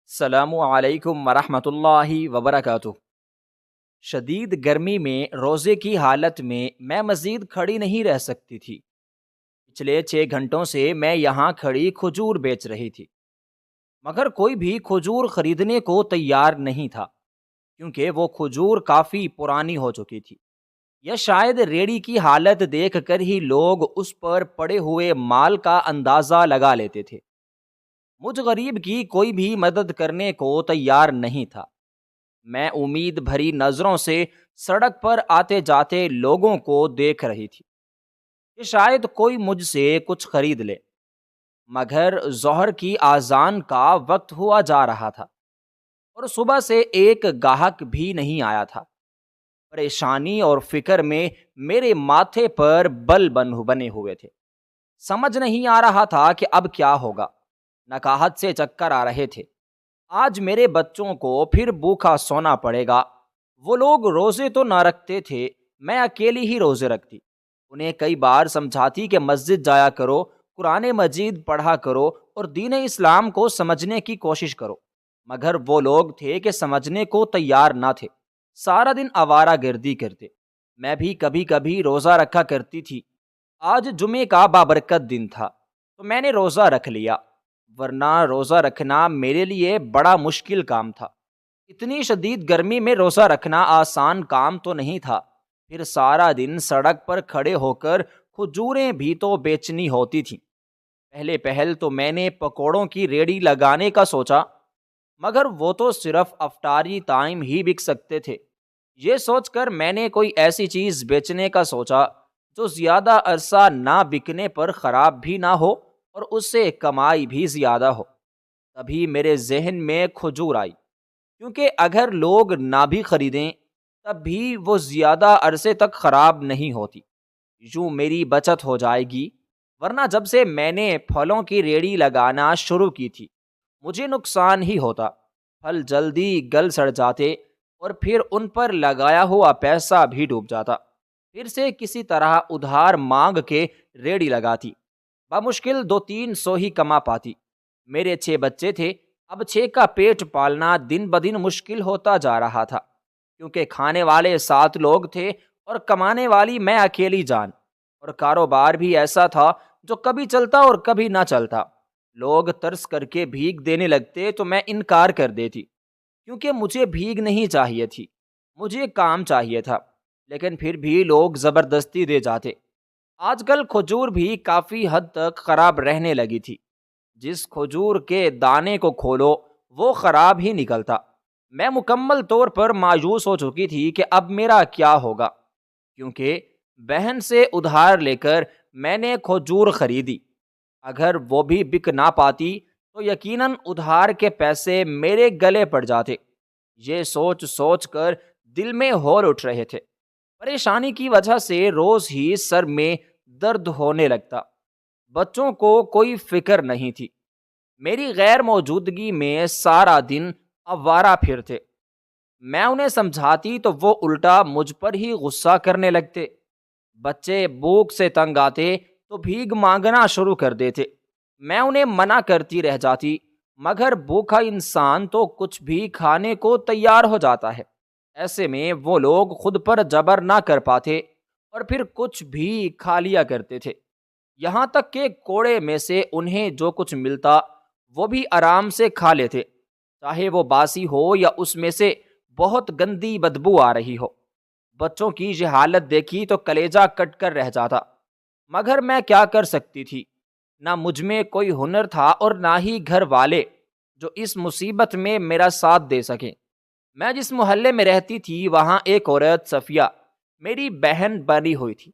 السلام علیکم ورحمۃ اللہ وبرکاتہ۔ شدید گرمی میں روزے کی حالت میں مزید کھڑی نہیں رہ سکتی تھی۔ پچھلے 6 گھنٹوں سے میں یہاں کھڑی کھجور بیچ رہی تھی، مگر کوئی بھی کھجور خریدنے کو تیار نہیں تھا، کیونکہ وہ کھجور کافی پرانی ہو چکی تھی، یا شاید ریڑھی کی حالت دیکھ کر ہی لوگ اس پر پڑے ہوئے مال کا اندازہ لگا لیتے تھے۔ مجھ غریب کی کوئی بھی مدد کرنے کو تیار نہیں تھا۔ میں امید بھری نظروں سے سڑک پر آتے جاتے لوگوں کو دیکھ رہی تھی کہ شاید کوئی مجھ سے کچھ خرید لے، مگر ظہر کی اذان کا وقت ہوا جا رہا تھا اور صبح سے ایک گاہک بھی نہیں آیا تھا۔ پریشانی اور فکر میں میرے ماتھے پر بل بنے ہوئے تھے۔ سمجھ نہیں آ رہا تھا کہ اب کیا ہوگا۔ نکاہت سے چکر آ رہے تھے۔ آج میرے بچوں کو پھر بھوکا سونا پڑے گا۔ وہ لوگ روزے تو نہ رکھتے تھے، میں اکیلی ہی روزے رکھتی۔ انہیں کئی بار سمجھاتی کہ مسجد جایا کرو، قرآن مجید پڑھا کرو اور دین اسلام کو سمجھنے کی کوشش کرو، مگر وہ لوگ تھے کہ سمجھنے کو تیار نہ تھے۔ سارا دن آوارہ گردی کرتے۔ میں بھی کبھی کبھی روزہ رکھا کرتی تھی۔ آج جمعے کا بابرکت دن تھا تو میں نے روزہ رکھ لیا، ورنہ روزہ رکھنا میرے لیے بڑا مشکل کام تھا۔ اتنی شدید گرمی میں روزہ رکھنا آسان کام تو نہیں تھا، پھر سارا دن سڑک پر کھڑے ہو کر کھجوریں بھی تو بیچنی ہوتی تھیں۔ پہل تو میں نے پکوڑوں کی ریڑھی لگانے کا سوچا، مگر وہ تو صرف افطاری ٹائم ہی بک سکتے تھے۔ یہ سوچ کر میں نے کوئی ایسی چیز بیچنے کا سوچا جو زیادہ عرصہ نہ بکنے پر خراب بھی نہ ہو اور اس سے کمائی بھی زیادہ ہو۔ تبھی میرے ذہن میں کھجور آئی، کیونکہ اگر لوگ نہ بھی خریدیں تب بھی وہ زیادہ عرصے تک خراب نہیں ہوتی، یوں میری بچت ہو جائے گی۔ ورنہ جب سے میں نے پھلوں کی ریڑھی لگانا شروع کی تھی مجھے نقصان ہی ہوتا۔ پھل جلدی گل سڑ جاتے اور پھر ان پر لگایا ہوا پیسہ بھی ڈوب جاتا۔ پھر سے کسی طرح ادھار مانگ کے ریڑھی لگاتی، بمشکل 200-300 ہی کما پاتی۔ میرے 6 بچے تھے، اب 6 کا پیٹ پالنا دن بدن مشکل ہوتا جا رہا تھا، کیونکہ کھانے والے 7 لوگ تھے اور کمانے والی میں اکیلی جان، اور کاروبار بھی ایسا تھا جو کبھی چلتا اور کبھی نہ چلتا۔ لوگ ترس کر کے بھیک دینے لگتے تو میں انکار کر دیتی، کیونکہ مجھے بھیک نہیں چاہیے تھی، مجھے کام چاہیے تھا، لیکن پھر بھی لوگ زبردستی دے جاتے۔ آج کل کھجور بھی کافی حد تک خراب رہنے لگی تھی۔ جس کھجور کے دانے کو کھولو وہ خراب ہی نکلتا۔ میں مکمل طور پر مایوس ہو چکی تھی کہ اب میرا کیا ہوگا، کیونکہ بہن سے ادھار لے کر میں نے کھجور خریدی۔ اگر وہ بھی بک نہ پاتی تو یقیناً ادھار کے پیسے میرے گلے پڑ جاتے۔ یہ سوچ سوچ کر دل میں ہول اٹھ رہے تھے۔ پریشانی کی وجہ سے روز ہی سر میں درد ہونے لگتا۔ بچوں کو کوئی فکر نہیں تھی۔ میری غیر موجودگی میں سارا دن آوارہ پھرتے۔ میں انہیں سمجھاتی تو وہ الٹا مجھ پر ہی غصہ کرنے لگتے۔ بچے بھوک سے تنگ آتے تو بھیک مانگنا شروع کر دیتے۔ میں انہیں منع کرتی رہ جاتی، مگر بھوکا انسان تو کچھ بھی کھانے کو تیار ہو جاتا ہے۔ ایسے میں وہ لوگ خود پر جبر نہ کر پاتے اور پھر کچھ بھی کھا لیا کرتے تھے، یہاں تک کہ کوڑے میں سے انہیں جو کچھ ملتا وہ بھی آرام سے کھا لیتے، چاہے وہ باسی ہو یا اس میں سے بہت گندی بدبو آ رہی ہو۔ بچوں کی یہ حالت دیکھی تو کلیجہ کٹ کر رہ جاتا، مگر میں کیا کر سکتی تھی؟ نہ مجھ میں کوئی ہنر تھا اور نہ ہی گھر والے جو اس مصیبت میں میرا ساتھ دے سکیں۔ میں جس محلے میں رہتی تھی وہاں ایک عورت صفیہ میری بہن بنی ہوئی تھی۔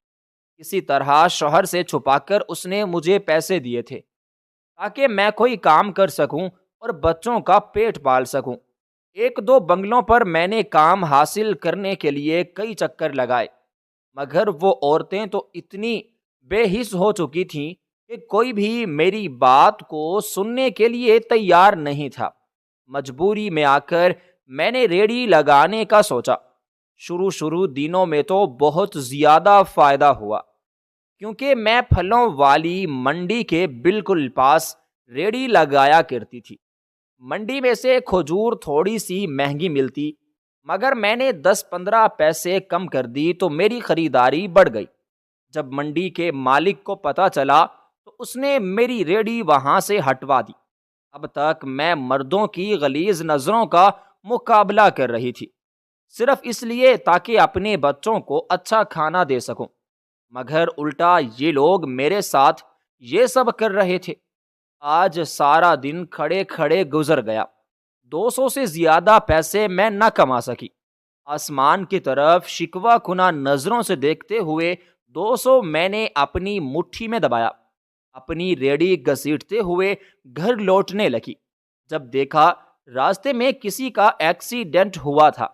کسی طرح شوہر سے چھپا کر اس نے مجھے پیسے دیے تھے تاکہ میں کوئی کام کر سکوں اور بچوں کا پیٹ پال سکوں۔ 1-2 بنگلوں پر میں نے کام حاصل کرنے کے لیے کئی چکر لگائے، مگر وہ عورتیں تو اتنی بے حس ہو چکی تھیں کہ کوئی بھی میری بات کو سننے کے لیے تیار نہیں تھا۔ مجبوری میں آ کر میں نے ریڑھی لگانے کا سوچا۔ شروع دنوں میں تو بہت زیادہ فائدہ ہوا، کیونکہ میں پھلوں والی منڈی کے بالکل پاس ریڑھی لگایا کرتی تھی۔ منڈی میں سے کھجور تھوڑی سی مہنگی ملتی، مگر میں نے 10-15 پیسے کم کر دی تو میری خریداری بڑھ گئی۔ جب منڈی کے مالک کو پتہ چلا تو اس نے میری ریڑھی وہاں سے ہٹوا دی۔ اب تک میں مردوں کی غلیظ نظروں کا مقابلہ کر رہی تھی، صرف اس لیے تاکہ اپنے بچوں کو اچھا کھانا دے سکوں، مگر الٹا یہ لوگ میرے ساتھ یہ سب کر رہے تھے۔ آج سارا دن کھڑے کھڑے گزر گیا، 200 سے زیادہ پیسے میں نہ کما سکی۔ آسمان کی طرف شکوہ کنہ نظروں سے دیکھتے ہوئے 200 میں نے اپنی مٹھی میں دبایا، اپنی ریڑھی گھسیٹتے ہوئے گھر لوٹنے لگی۔ جب دیکھا راستے میں کسی کا ایکسیڈنٹ ہوا تھا،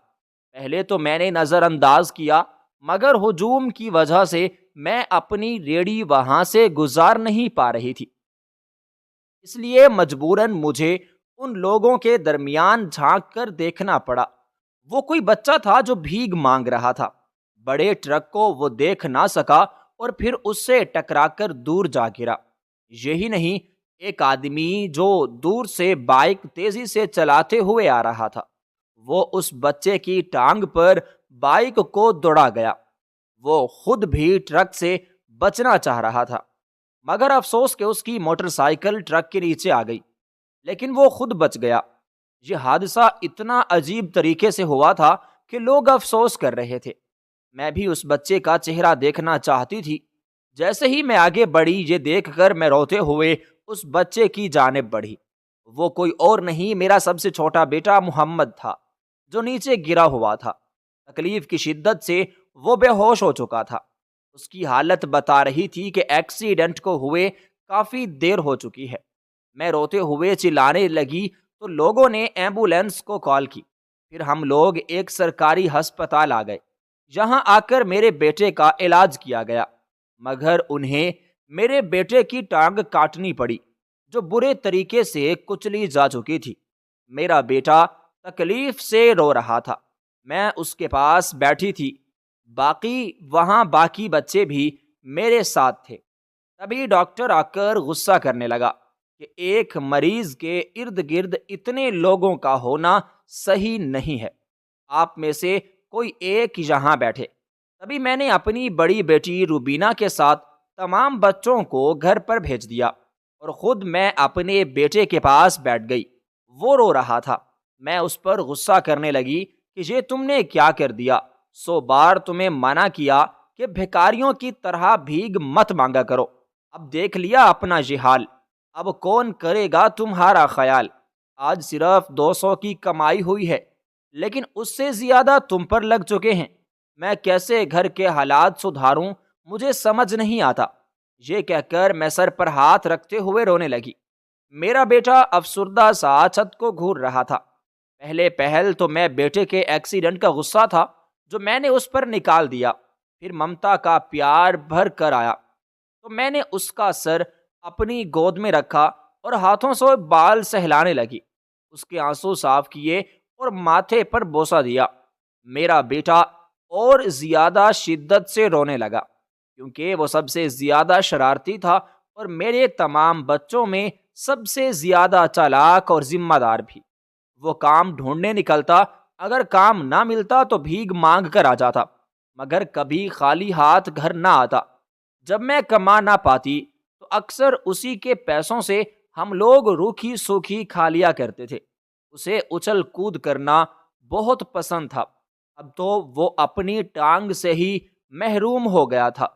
پہلے تو میں نے نظر انداز کیا، مگر ہجوم کی وجہ سے میں اپنی ریڑھی وہاں سے گزار نہیں پا رہی تھی، اس لیے مجبوراً مجھے ان لوگوں کے درمیان جھانک کر دیکھنا پڑا۔ وہ کوئی بچہ تھا جو بھیک مانگ رہا تھا۔ بڑے ٹرک کو وہ دیکھ نہ سکا اور پھر اس سے ٹکرا کر دور جا گرا۔ یہی نہیں، ایک آدمی جو دور سے بائک تیزی سے چلاتے ہوئے آ رہا تھا، وہ اس بچے کی ٹانگ پر بائک کو دوڑا گیا۔ وہ خود بھی ٹرک سے بچنا چاہ رہا تھا، مگر افسوس کہ اس کی موٹر سائیکل ٹرک کے نیچے آ گئی، لیکن وہ خود بچ گیا۔ یہ حادثہ اتنا عجیب طریقے سے ہوا تھا کہ لوگ افسوس کر رہے تھے۔ میں بھی اس بچے کا چہرہ دیکھنا چاہتی تھی۔ جیسے ہی میں آگے بڑھی، یہ دیکھ کر میں روتے ہوئے اس بچے کی جانب بڑھی۔ وہ کوئی اور نہیں، میرا سب سے چھوٹا بیٹا محمد تھا، جو نیچے گرا ہوا تھا۔ تکلیف کی شدت سے وہ بے ہوش ہو چکا تھا۔ اس کی حالت بتا رہی تھی کہ ایکسیڈنٹ کو ہوئے کافی دیر ہو چکی ہے۔ میں روتے ہوئے چلانے لگی تو لوگوں نے ایمبولینس کو کال کی۔ پھر ہم لوگ ایک سرکاری ہسپتال آ گئے۔ یہاں آ کر میرے بیٹے کا علاج کیا گیا، مگر انہیں میرے بیٹے کی ٹانگ کاٹنی پڑی، جو برے طریقے سے کچلی جا چکی تھی۔ میرا بیٹا تکلیف سے رو رہا تھا، میں اس کے پاس بیٹھی تھی۔ باقی بچے بھی میرے ساتھ تھے۔ تبھی ڈاکٹر آ کر غصہ کرنے لگا کہ ایک مریض کے ارد گرد اتنے لوگوں کا ہونا صحیح نہیں ہے، آپ میں سے کوئی ایک یہاں بیٹھے۔ تبھی میں نے اپنی بڑی بیٹی روبینہ کے ساتھ تمام بچوں کو گھر پر بھیج دیا اور خود میں اپنے بیٹے کے پاس بیٹھ گئی۔ وہ رو رہا تھا۔ میں اس پر غصہ کرنے لگی کہ یہ تم نے کیا کر دیا؟ 100 بار تمہیں منع کیا کہ بھکاریوں کی طرح بھیک مت مانگا کرو، اب دیکھ لیا اپنا یہ حال، اب کون کرے گا تمہارا خیال؟ آج صرف 200 کی کمائی ہوئی ہے، لیکن اس سے زیادہ تم پر لگ چکے ہیں۔ میں کیسے گھر کے حالات سدھاروں، مجھے سمجھ نہیں آتا۔ یہ کہہ کر میں سر پر ہاتھ رکھتے ہوئے رونے لگی۔ میرا بیٹا افسردہ سا چھت کو گھور رہا تھا۔ پہلے پہل تو میں بیٹے کے ایکسیڈنٹ کا غصہ تھا جو میں نے اس پر نکال دیا، پھر ممتا کا پیار بھر کر آیا تو میں نے اس کا سر اپنی گود میں رکھا اور ہاتھوں سے بال سہلانے لگی، اس کے آنسو صاف کیے اور ماتھے پر بوسہ دیا۔ میرا بیٹا اور زیادہ شدت سے رونے لگا، کیونکہ وہ سب سے زیادہ شرارتی تھا اور میرے تمام بچوں میں سب سے زیادہ چالاک اور ذمہ دار بھی۔ وہ کام ڈھونڈنے نکلتا، اگر کام نہ ملتا تو بھیک مانگ کر آ جاتا، مگر کبھی خالی ہاتھ گھر نہ آتا۔ جب میں کما نہ پاتی تو اکثر اسی کے پیسوں سے ہم لوگ روکھی سوکھی کھا لیا کرتے تھے۔ اسے اچھل کود کرنا بہت پسند تھا۔ اب تو وہ اپنی ٹانگ سے ہی محروم ہو گیا تھا۔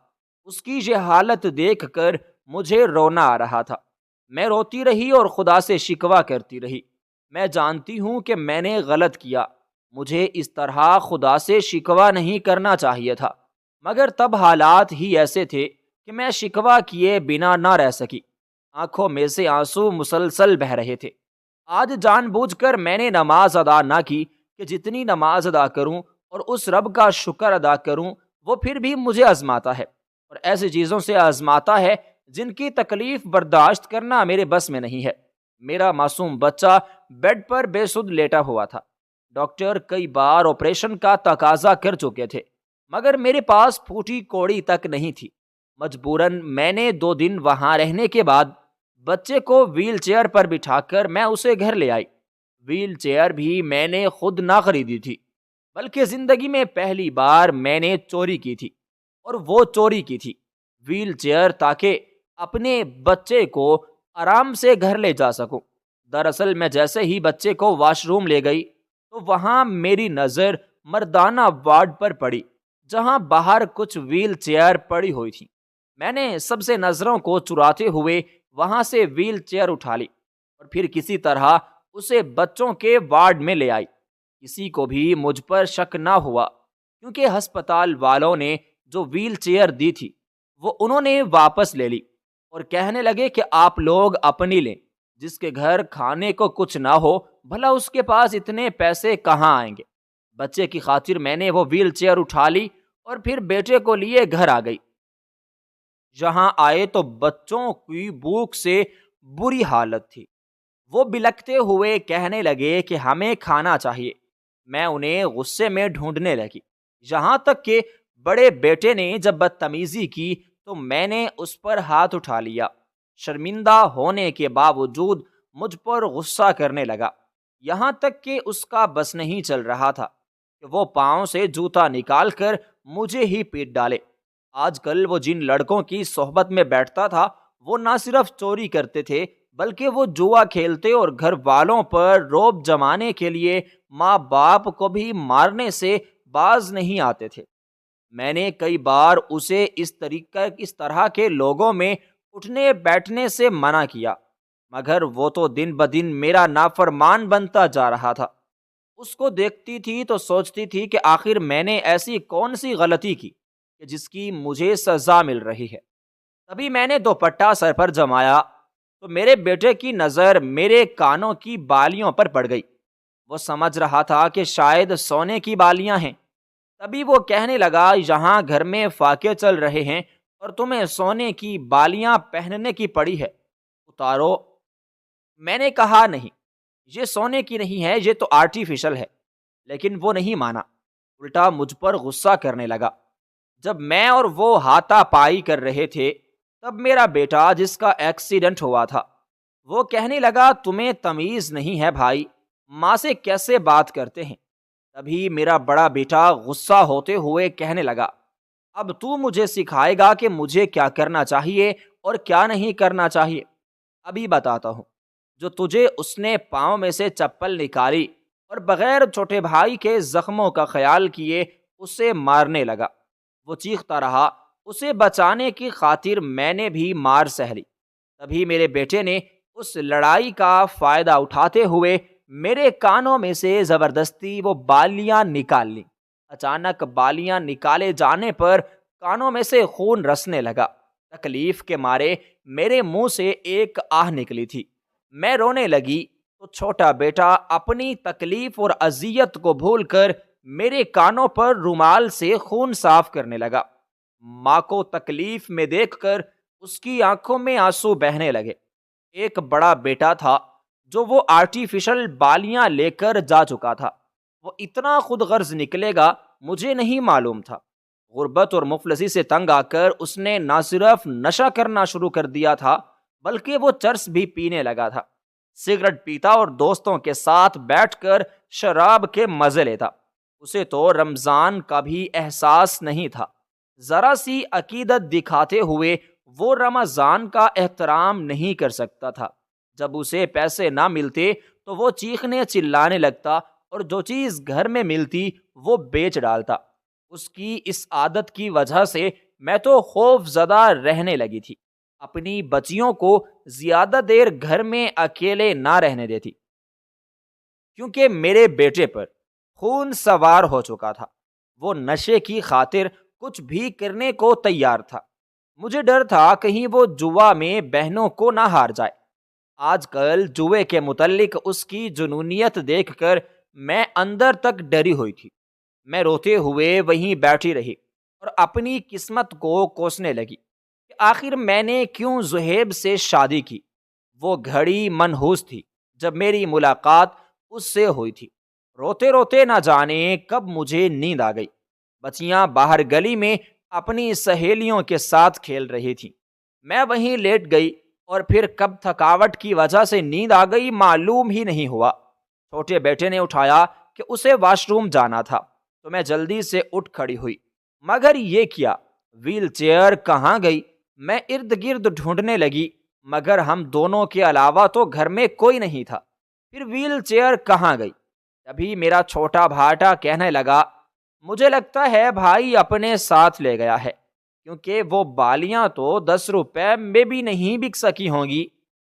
اس کی یہ حالت دیکھ کر مجھے رونا آ رہا تھا۔ میں روتی رہی اور خدا سے شکوہ کرتی رہی۔ میں جانتی ہوں کہ میں نے غلط کیا، مجھے اس طرح خدا سے شکوہ نہیں کرنا چاہیے تھا، مگر تب حالات ہی ایسے تھے کہ میں شکوہ کیے بنا نہ رہ سکی۔ آنکھوں میں سے آنسو مسلسل بہہ رہے تھے۔ آج جان بوجھ کر میں نے نماز ادا نہ کی کہ جتنی نماز ادا کروں اور اس رب کا شکر ادا کروں، وہ پھر بھی مجھے آزماتا ہے اور ایسی چیزوں سے آزماتا ہے جن کی تکلیف برداشت کرنا میرے بس میں نہیں ہے۔ میرا معصوم بچہ بیڈ پر بے سدھ لیٹا ہوا تھا۔ ڈاکٹر کئی بار آپریشن کا تقاضا کر چکے تھے، مگر میرے پاس پھوٹی کوڑی تک نہیں تھی۔ مجبوراً میں نے 2 دن وہاں رہنے کے بعد بچے کو ویل چیئر پر بٹھا کر میں اسے گھر لے آئی۔ ویل چیئر بھی میں نے خود نہ خریدی تھی، بلکہ زندگی میں پہلی بار میں نے چوری کی تھی، اور وہ چوری کی تھی ویل چیئر تاکہ اپنے بچے کو آرام سے گھر لے جا سکوں۔ دراصل میں جیسے ہی بچے کو واش روم لے گئی تو وہاں میری نظر مردانہ وارڈ پر پڑی، جہاں باہر کچھ ویل چیئر پڑی ہوئی تھی۔ میں نے سب سے نظروں کو چراتے ہوئے وہاں سے ویل چیئر اٹھا لی اور پھر کسی طرح اسے بچوں کے وارڈ میں لے آئی۔ کسی کو بھی مجھ پر شک نہ ہوا، کیونکہ ہسپتال والوں نے جو ویل چیئر دی تھی وہ انہوں نے واپس لے لی اور کہنے لگے کہ آپ لوگ اپنی لیں، جس کے گھر کھانے کو کچھ نہ ہو بھلا اس کے پاس اتنے پیسے کہاں آئیں گے۔ بچے کی خاطر میں نے وہ ویل چیئر اٹھا لی اور پھر بیٹے کو لیے گھر آ گئی۔ جہاں آئے تو بچوں کی بھوک سے بری حالت تھی۔ وہ بلکتے ہوئے کہنے لگے کہ ہمیں کھانا چاہیے۔ میں انہیں غصے میں ڈھونڈنے لگی، یہاں تک کہ بڑے بیٹے نے جب بدتمیزی کی تو میں نے اس پر ہاتھ اٹھا لیا۔ شرمندہ ہونے کے باوجود مجھ پر غصہ کرنے لگا، یہاں تک کہ اس کا بس نہیں چل رہا تھا کہ وہ پاؤں سے جوتا نکال کر مجھے ہی پیٹ ڈالے۔ آج کل وہ جن لڑکوں کی صحبت میں بیٹھتا تھا وہ نہ صرف چوری کرتے تھے بلکہ وہ جوا کھیلتے اور گھر والوں پر رعب جمانے کے لیے ماں باپ کو بھی مارنے سے باز نہیں آتے تھے۔ میں نے کئی بار اسے اس طرح کے لوگوں میں اٹھنے بیٹھنے سے منع کیا، مگر وہ تو دن بدن میرا نافرمان بنتا جا رہا تھا۔ اس کو دیکھتی تھی تو سوچتی تھی کہ آخر میں نے ایسی کون سی غلطی کی کہ جس کی مجھے سزا مل رہی ہے۔ تبھی میں نے دوپٹہ سر پر جمایا تو میرے بیٹے کی نظر میرے کانوں کی بالیوں پر پڑ گئی۔ وہ سمجھ رہا تھا کہ شاید سونے کی بالیاں ہیں۔ تبھی وہ کہنے لگا، یہاں گھر میں فاقے چل رہے ہیں اور تمہیں سونے کی بالیاں پہننے کی پڑی ہے، اتارو۔ میں نے کہا نہیں، یہ سونے کی نہیں ہے، یہ تو آرٹیفیشل ہے۔ لیکن وہ نہیں مانا، الٹا مجھ پر غصہ کرنے لگا۔ جب میں اور وہ ہاتھا پائی کر رہے تھے تب میرا بیٹا جس کا ایکسیڈنٹ ہوا تھا وہ کہنے لگا، تمہیں تمیز نہیں ہے بھائی، ماں سے کیسے بات کرتے ہیں۔ تبھی میرا بڑا بیٹا غصہ ہوتے ہوئے کہنے لگا، اب تو مجھے سکھائے گا کہ مجھے کیا کرنا چاہیے اور کیا نہیں کرنا چاہیے۔ ابھی بتاتا ہوں۔ جو تجھے اس نے پاؤں میں سے چپل نکالی اور بغیر چھوٹے بھائی کے زخموں کا خیال کیے اسے مارنے لگا۔ وہ چیختا رہا، اسے بچانے کی خاطر میں نے بھی مار سہ لی۔ تبھی میرے بیٹے نے اس لڑائی کا فائدہ اٹھاتے ہوئے میرے کانوں میں سے زبردستی وہ بالیاں نکال لی۔ اچانک بالیاں نکالے جانے پر کانوں میں سے خون رسنے لگا۔ تکلیف کے مارے میرے منہ سے ایک آہ نکلی تھی۔ میں رونے لگی تو چھوٹا بیٹا اپنی تکلیف اور اذیت کو بھول کر میرے کانوں پر رومال سے خون صاف کرنے لگا۔ ماں کو تکلیف میں دیکھ کر اس کی آنکھوں میں آنسو بہنے لگے۔ ایک بڑا بیٹا تھا جو وہ آرٹیفیشل بالیاں لے کر جا چکا تھا۔ وہ اتنا خود غرض نکلے گا مجھے نہیں معلوم تھا۔ غربت اور مفلسی سے تنگ آ کر اس نے نہ صرف نشہ کرنا شروع کر دیا تھا بلکہ وہ چرس بھی پینے لگا تھا۔ سگریٹ پیتا اور دوستوں کے ساتھ بیٹھ کر شراب کے مزے لیتا۔ اسے تو رمضان کا بھی احساس نہیں تھا۔ ذرا سی عقیدت دکھاتے ہوئے وہ رمضان کا احترام نہیں کر سکتا تھا۔ جب اسے پیسے نہ ملتے تو وہ چیخنے چلانے لگتا اور جو چیز گھر میں ملتی وہ بیچ ڈالتا۔ اس کی اس عادت کی وجہ سے میں تو خوف زدہ رہنے لگی تھی۔ اپنی بچیوں کو زیادہ دیر گھر میں اکیلے نہ رہنے دیتی، کیونکہ میرے بیٹے پر خون سوار ہو چکا تھا۔ وہ نشے کی خاطر کچھ بھی کرنے کو تیار تھا۔ مجھے ڈر تھا کہیں وہ جوا میں بہنوں کو نہ ہار جائے۔ آج کل جوے کے متعلق اس کی جنونیت دیکھ کر میں اندر تک ڈری ہوئی تھی۔ میں روتے ہوئے وہیں بیٹھی رہی اور اپنی قسمت کو کوسنے لگی کہ آخر میں نے کیوں زہیب سے شادی کی۔ وہ گھڑی منحوس تھی جب میری ملاقات اس سے ہوئی تھی۔ روتے روتے نہ جانے کب مجھے نیند آ گئی۔ بچیاں باہر گلی میں اپنی سہیلیوں کے ساتھ کھیل رہی تھیں۔ میں وہیں لیٹ گئی اور پھر کب تھکاوٹ کی وجہ سے نیند آ گئی معلوم ہی نہیں ہوا۔ چھوٹے بیٹے نے اٹھایا کہ اسے واش روم جانا تھا تو میں جلدی سے اٹھ کھڑی ہوئی، مگر یہ کیا، ویل چیئر کہاں گئی؟ میں ارد گرد ڈھونڈنے لگی، مگر ہم دونوں کے علاوہ تو گھر میں کوئی نہیں تھا۔ پھر ویل چیئر کہاں گئی؟ تبھی میرا چھوٹا بھاٹا کہنے لگا، مجھے لگتا ہے بھائی اپنے ساتھ لے گیا ہے، کیونکہ وہ بالیاں تو 10 روپے میں بھی نہیں بک سکی ہوں گی،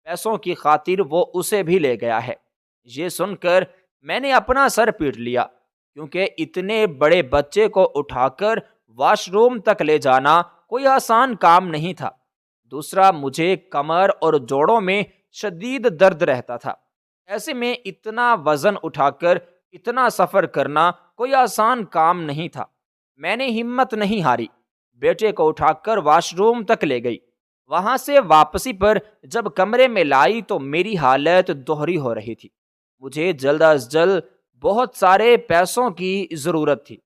پیسوں کی خاطر وہ اسے بھی لے گیا ہے۔ یہ سن کر میں نے اپنا سر پیٹ لیا، کیونکہ اتنے بڑے بچے کو اٹھا کر واش روم تک لے جانا کوئی آسان کام نہیں تھا۔ دوسرا، مجھے کمر اور جوڑوں میں شدید درد رہتا تھا، ایسے میں اتنا وزن اٹھا کر اتنا سفر کرنا کوئی آسان کام نہیں تھا۔ میں نے ہمت نہیں ہاری، بیٹے کو اٹھا کر واش روم تک لے گئی۔ وہاں سے واپسی پر جب کمرے میں لائی تو میری حالت دوہری ہو رہی تھی۔ مجھے جلد از جلد بہت سارے پیسوں کی ضرورت تھی۔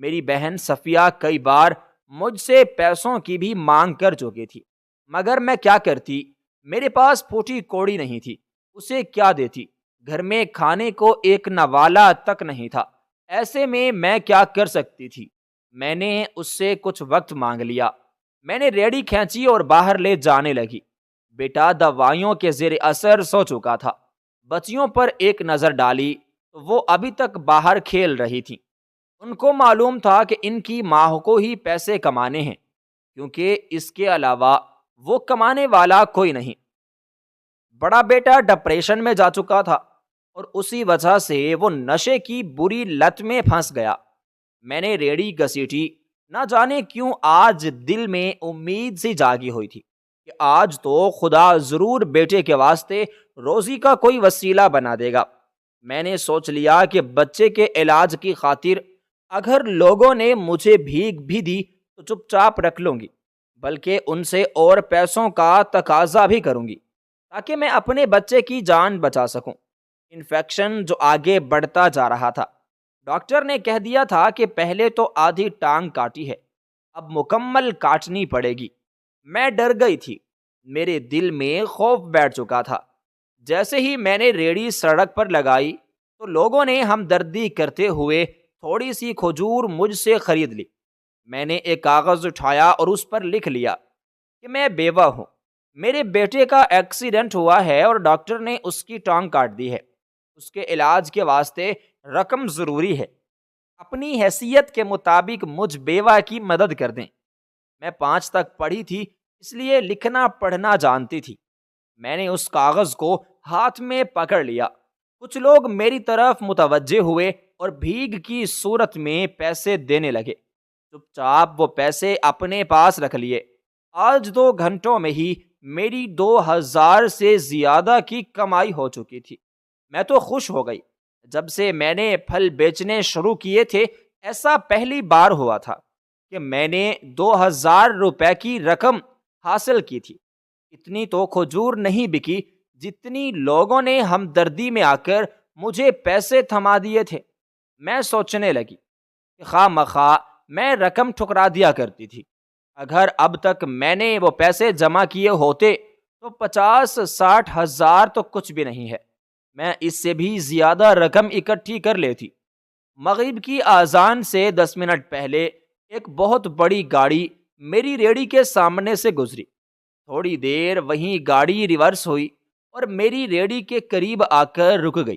میری بہن صفیہ کئی بار مجھ سے پیسوں کی بھی مانگ کر چکی تھی، مگر میں کیا کرتی؟ میرے پاس پھوٹی کوڑی نہیں تھی، اسے کیا دیتی؟ گھر میں کھانے کو ایک نوالا تک نہیں تھا، ایسے میں کیا کر سکتی تھی؟ میں نے اس سے کچھ وقت مانگ لیا۔ میں نے ریڑھی کھینچی اور باہر لے جانے لگی۔ بیٹا دوائیوں کے زیر اثر سو چکا تھا۔ بچیوں پر ایک نظر ڈالی تو وہ ابھی تک باہر کھیل رہی تھیں۔ ان کو معلوم تھا کہ ان کی ماں کو ہی پیسے کمانے ہیں، کیونکہ اس کے علاوہ وہ کمانے والا کوئی نہیں۔ بڑا بیٹا ڈپریشن میں جا چکا تھا اور اسی وجہ سے وہ نشے کی بری لت میں پھنس گیا۔ میں نے ریڑھی گھسیٹی، نہ جانے کیوں آج دل میں امید سی جاگی ہوئی تھی کہ آج تو خدا ضرور بیٹے کے واسطے روزی کا کوئی وسیلہ بنا دے گا۔ میں نے سوچ لیا کہ بچے کے علاج کی خاطر اگر لوگوں نے مجھے بھیک بھی دی تو چپ چاپ رکھ لوں گی، بلکہ ان سے اور پیسوں کا تقاضا بھی کروں گی تاکہ میں اپنے بچے کی جان بچا سکوں۔ انفیکشن جو آگے بڑھتا جا رہا تھا، ڈاکٹر نے کہہ دیا تھا کہ پہلے تو آدھی ٹانگ کاٹی ہے، اب مکمل کاٹنی پڑے گی۔ میں ڈر گئی تھی، میرے دل میں خوف بیٹھ چکا تھا۔ جیسے ہی میں نے ریڑھی سڑک پر لگائی تو لوگوں نے ہمدردی کرتے ہوئے تھوڑی سی کھجور مجھ سے خرید لی۔ میں نے ایک کاغذ اٹھایا اور اس پر لکھ لیا کہ میں بیوہ ہوں، میرے بیٹے کا ایکسیڈنٹ ہوا ہے اور ڈاکٹر نے اس کی ٹانگ کاٹ دی ہے، اس کے علاج کے واسطے رقم ضروری ہے، اپنی حیثیت کے مطابق مجھ بیوہ کی مدد کر دیں۔ میں 5 تک پڑھی تھی، اس لیے لکھنا پڑھنا جانتی تھی۔ میں نے اس کاغذ کو ہاتھ میں پکڑ لیا۔ کچھ لوگ میری طرف متوجہ ہوئے اور بھیگ کی صورت میں پیسے دینے لگے۔ چپ چاپ وہ پیسے اپنے پاس رکھ لیے۔ آج 2 گھنٹوں میں ہی میری 2000 سے زیادہ کی کمائی ہو چکی تھی۔ میں تو خوش ہو گئی۔ جب سے میں نے پھل بیچنے شروع کیے تھے، ایسا پہلی بار ہوا تھا کہ میں نے 2000 روپے کی رقم حاصل کی تھی۔ اتنی تو کھجور نہیں بکی جتنی لوگوں نے ہمدردی میں آ کر مجھے پیسے تھما دیے تھے۔ میں سوچنے لگی کہ خواہ مخواہ میں رقم ٹھکرا دیا کرتی تھی۔ اگر اب تک میں نے وہ پیسے جمع کیے ہوتے تو 50-60 ہزار تو کچھ بھی نہیں ہے، میں اس سے بھی زیادہ رقم اکٹھی کر لیتی۔ مغرب کی اذان سے 10 منٹ پہلے ایک بہت بڑی گاڑی میری ریڑھی کے سامنے سے گزری۔ تھوڑی دیر وہیں گاڑی ریورس ہوئی اور میری ریڑھی کے قریب آ کر رک گئی۔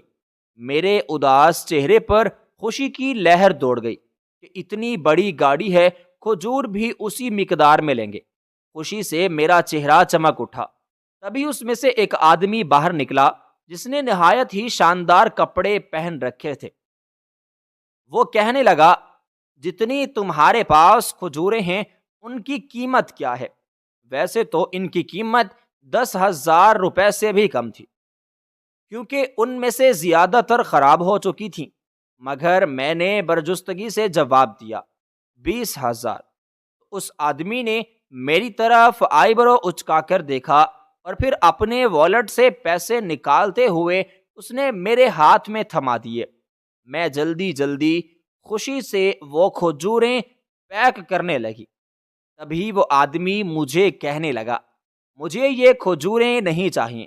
میرے اداس چہرے پر خوشی کی لہر دوڑ گئی کہ اتنی بڑی گاڑی ہے، کھجور بھی اسی مقدار میں لیں گے۔ خوشی سے میرا چہرہ چمک اٹھا۔ تبھی اس میں سے ایک آدمی باہر نکلا جس نے نہایت ہی شاندار کپڑے پہن رکھے تھے۔ وہ کہنے لگا، جتنی تمہارے پاس کھجوریں ہیں ان کی قیمت کیا ہے؟ ویسے تو ان کی قیمت 10,000 روپے سے بھی کم تھی، کیونکہ ان میں سے زیادہ تر خراب ہو چکی تھیں، مگر میں نے برجستگی سے جواب دیا 20,000۔ اس آدمی نے میری طرف آئی برو اچکا کر دیکھا اور پھر اپنے والیٹ سے پیسے نکالتے ہوئے اس نے میرے ہاتھ میں تھما دیے۔ میں جلدی جلدی خوشی سے وہ کھجوریں پیک کرنے لگی۔ تبھی وہ آدمی مجھے کہنے لگا، مجھے یہ کھجوریں نہیں چاہیے،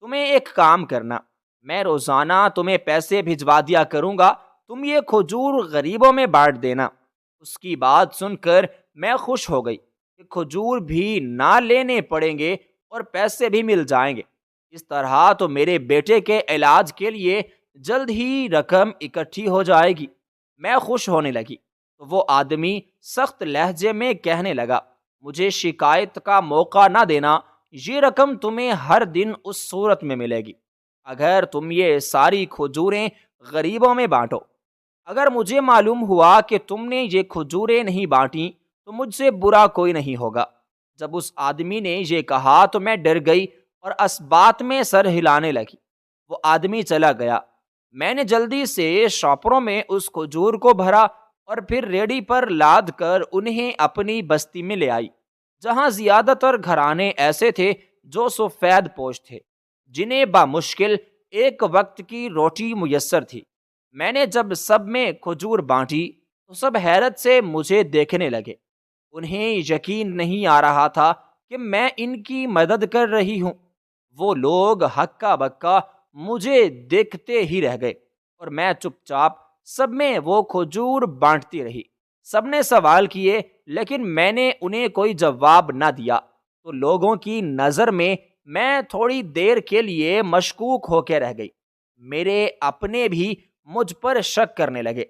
تمہیں ایک کام کرنا، میں روزانہ تمہیں پیسے بھجوا دیا کروں گا، تم یہ کھجور غریبوں میں بانٹ دینا۔ اس کی بات سن کر میں خوش ہو گئی کہ کھجور بھی نہ لینے پڑیں گے اور پیسے بھی مل جائیں گے۔ اس طرح تو میرے بیٹے کے علاج کے لیے جلد ہی رقم اکٹھی ہو جائے گی۔ میں خوش ہونے لگی تو وہ آدمی سخت لہجے میں کہنے لگا، مجھے شکایت کا موقع نہ دینا، یہ رقم تمہیں ہر دن اس صورت میں ملے گی اگر تم یہ ساری کھجوریں غریبوں میں بانٹو۔ اگر مجھے معلوم ہوا کہ تم نے یہ کھجوریں نہیں بانٹیں تو مجھ سے برا کوئی نہیں ہوگا۔ جب اس آدمی نے یہ کہا تو میں ڈر گئی اور اسبات میں سر ہلانے لگی۔ وہ آدمی چلا گیا۔ میں نے جلدی سے شاپروں میں اس کھجور کو بھرا اور پھر ریڑھی پر لاد کر انہیں اپنی بستی میں لے آئی، جہاں زیادہ تر گھرانے ایسے تھے جو سفید پوش تھے، جنہیں بامشکل ایک وقت کی روٹی میسر تھی۔ میں نے جب سب میں کھجور بانٹی تو سب حیرت سے مجھے دیکھنے لگے۔ انہیں یقین نہیں آ رہا تھا کہ میں ان کی مدد کر رہی ہوں۔ وہ لوگ ہکا بکا مجھے دیکھتے ہی رہ گئے اور میں چپ چاپ سب میں وہ کھجور بانٹتی رہی۔ سب نے سوال کیے لیکن میں نے انہیں کوئی جواب نہ دیا تو لوگوں کی نظر میں تھوڑی دیر کے لیے مشکوک ہو کے رہ گئی۔ میرے اپنے بھی مجھ پر شک کرنے لگے۔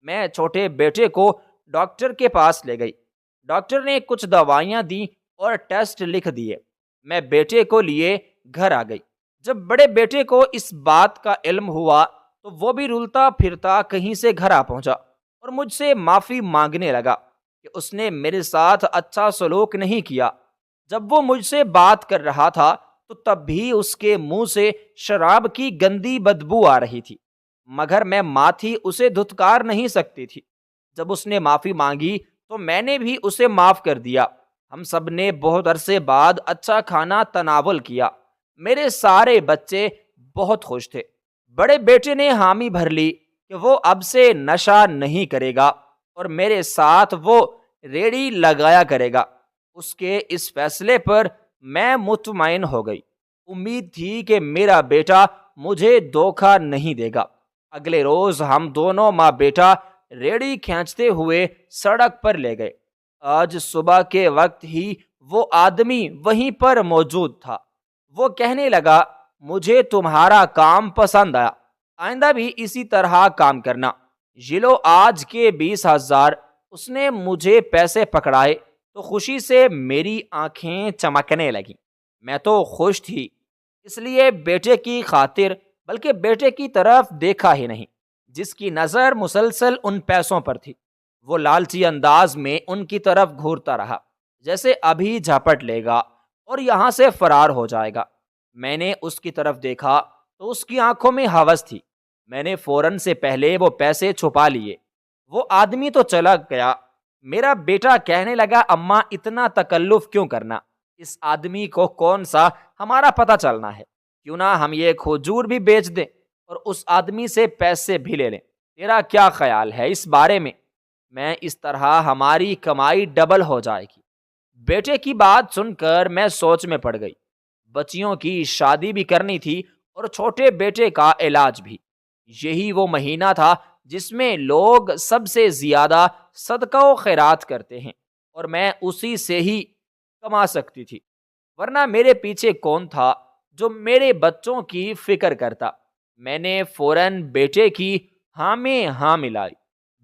میں چھوٹے بیٹے کو ڈاکٹر کے پاس لے گئی۔ ڈاکٹر نے کچھ دوائیاں دیں اور ٹیسٹ لکھ دیے۔ میں بیٹے کو لیے گھر آ گئی۔ جب بڑے بیٹے کو اس بات کا علم ہوا تو وہ بھی رلتا پھرتا کہیں سے گھر آ پہنچا اور مجھ سے معافی مانگنے لگا کہ اس نے میرے ساتھ اچھا سلوک نہیں کیا۔ جب وہ مجھ سے بات کر رہا تھا تو تب بھی اس کے منہ سے شراب کی گندی بدبو آ رہی تھی، مگر میں ماتھی اسے دھتکار نہیں سکتی تھی۔ جب اس نے معافی مانگی تو میں نے بھی اسے معاف کر دیا۔ ہم سب نے بہت عرصے بعد اچھا کھانا تناول کیا۔ میرے سارے بچے بہت خوش تھے۔ بڑے بیٹے نے حامی بھر لی کہ وہ اب سے نشہ نہیں کرے گا اور میرے ساتھ وہ ریڑھی لگایا کرے گا۔ اس کے اس فیصلے پر میں مطمئن ہو گئی۔ امید تھی کہ میرا بیٹا مجھے دھوکہ نہیں دے گا۔ اگلے روز ہم دونوں ماں بیٹا ریڑھی کھینچتے ہوئے سڑک پر لے گئے۔ آج صبح کے وقت ہی وہ آدمی وہیں پر موجود تھا۔ وہ کہنے لگا، مجھے تمہارا کام پسند آیا، آئندہ بھی اسی طرح کام کرنا۔ یہ لو آج کے 20,000۔ اس نے مجھے پیسے پکڑائے تو خوشی سے میری آنکھیں چمکنے لگیں۔ میں تو خوش تھی، اس لیے بیٹے کی خاطر بلکہ بیٹے کی طرف دیکھا ہی نہیں، جس کی نظر مسلسل ان پیسوں پر تھی۔ وہ لالچی انداز میں ان کی طرف گھورتا رہا، جیسے ابھی جھپٹ لے گا اور یہاں سے فرار ہو جائے گا۔ میں نے اس کی طرف دیکھا تو اس کی آنکھوں میں ہوس تھی۔ میں نے فوراً سے پہلے وہ پیسے چھپا لیے۔ وہ آدمی تو چلا گیا۔ میرا بیٹا کہنے لگا، اماں اتنا تکلف کیوں کرنا؟ اس آدمی کو کون سا ہمارا پتہ چلنا ہے؟ کیوں نہ ہم یہ کھجور بھی بیچ دیں اور اس آدمی سے پیسے بھی لے لیں؟ تیرا کیا خیال ہے اس بارے میں؟ میں اس طرح ہماری کمائی ڈبل ہو جائے گی۔ بیٹے کی بات سن کر میں سوچ میں پڑ گئی۔ بچیوں کی شادی بھی کرنی تھی اور چھوٹے بیٹے کا علاج بھی۔ یہی وہ مہینہ تھا جس میں لوگ سب سے زیادہ صدقہ و خیرات کرتے ہیں اور میں اسی سے ہی کما سکتی تھی، ورنہ میرے پیچھے کون تھا جو میرے بچوں کی فکر کرتا؟ میں نے فوراً بیٹے کی ہاں میں ہاں ملائی۔